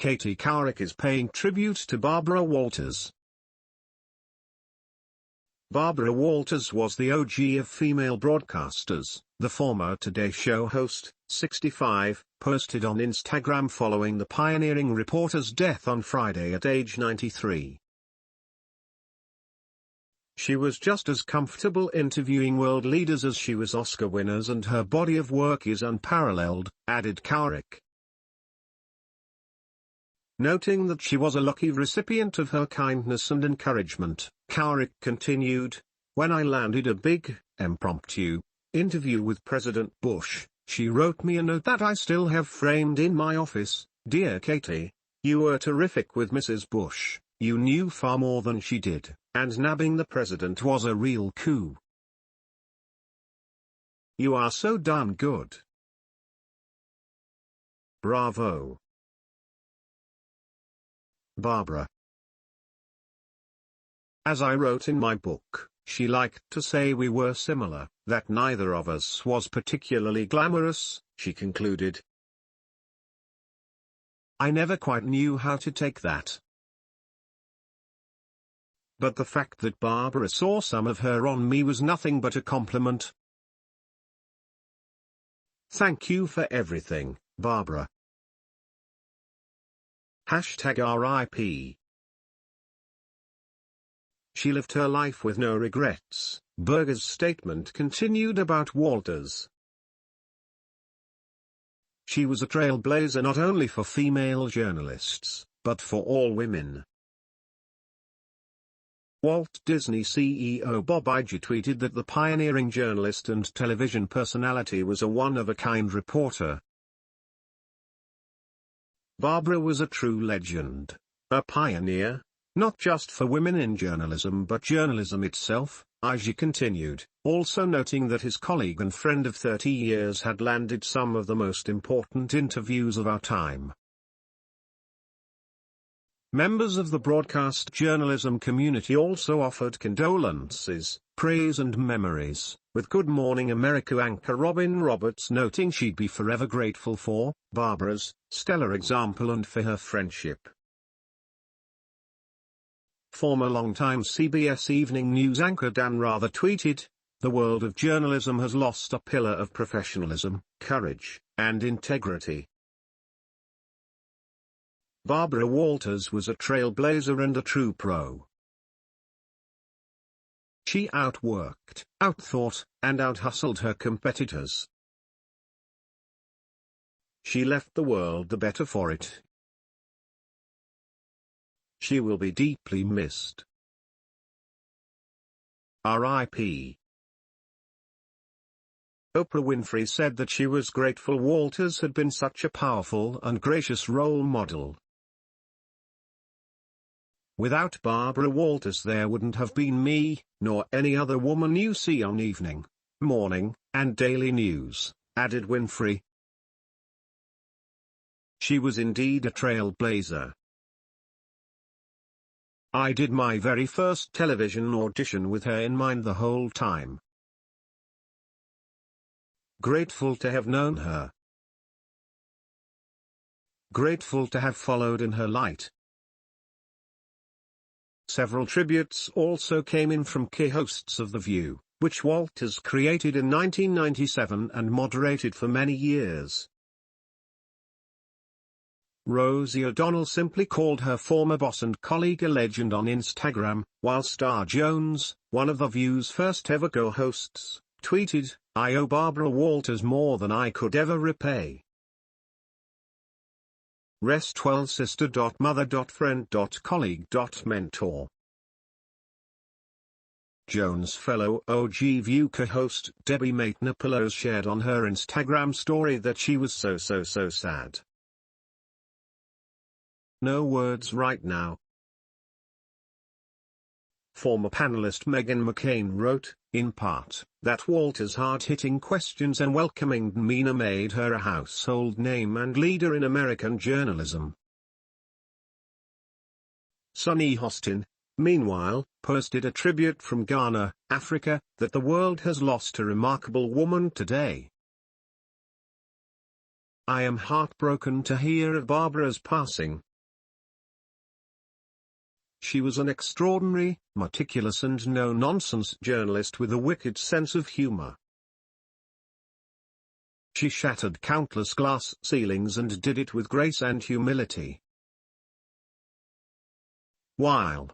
Katie Couric is paying tribute to Barbara Walters. Barbara Walters was the OG of female broadcasters. The former Today Show host, 65, posted on Instagram following the pioneering reporter's death on Friday at age 93. She was just as comfortable interviewing world leaders as she was Oscar winners, and her body of work is unparalleled, added Couric. Noting that she was a lucky recipient of her kindness and encouragement, Couric continued, "When I landed a big, impromptu interview with President Bush, she wrote me a note that I still have framed in my office. Dear Katie, you were terrific with Mrs. Bush, you knew far more than she did, and nabbing the president was a real coup. You are so darn good. Bravo. Barbara." As I wrote in my book, she liked to say we were similar, that neither of us was particularly glamorous, she concluded. I never quite knew how to take that. But the fact that Barbara saw some of her on me was nothing but a compliment. Thank you for everything, Barbara. #RIP. She lived her life with no regrets, Berger's statement continued about Walters. She was a trailblazer not only for female journalists, but for all women. Walt Disney CEO Bob Iger tweeted that the pioneering journalist and television personality was a one-of-a-kind reporter. Barbara was a true legend, a pioneer, not just for women in journalism but journalism itself, Iger continued, also noting that his colleague and friend of 30 years had landed some of the most important interviews of our time. Members of the broadcast journalism community also offered condolences, praise and memories, with Good Morning America anchor Robin Roberts noting she'd be forever grateful for Barbara's stellar example and for her friendship. Former longtime CBS Evening News anchor Dan Rather tweeted, "The world of journalism has lost a pillar of professionalism, courage, and integrity." Barbara Walters was a trailblazer and a true pro. She outworked, outthought, and outhustled her competitors. She left the world the better for it. She will be deeply missed. R.I.P. Oprah Winfrey said that she was grateful Walters had been such a powerful and gracious role model. Without Barbara Walters there wouldn't have been me, nor any other woman you see on evening, morning, and daily news, added Winfrey. She was indeed a trailblazer. I did my very first television audition with her in mind the whole time. Grateful to have known her. Grateful to have followed in her light. Several tributes also came in from key hosts of The View, which Walters created in 1997 and moderated for many years. Rosie O'Donnell simply called her former boss and colleague a legend on Instagram, while Star Jones, one of The View's first ever co-hosts, tweeted, "I owe Barbara Walters more than I could ever repay. Rest well sister.mother.friend.colleague.mentor." Jones' fellow OG View co-host Debbie Maitner-Pillows shared on her Instagram story that she was so sad. No words right now. Former panelist Meghan McCain wrote, in part, that Walters' hard-hitting questions and welcoming demeanor made her a household name and leader in American journalism. Sunny Hostin, meanwhile, posted a tribute from Ghana, Africa, that the world has lost a remarkable woman today. I am heartbroken to hear of Barbara's passing. She was an extraordinary, meticulous and no-nonsense journalist with a wicked sense of humor. She shattered countless glass ceilings and did it with grace and humility. While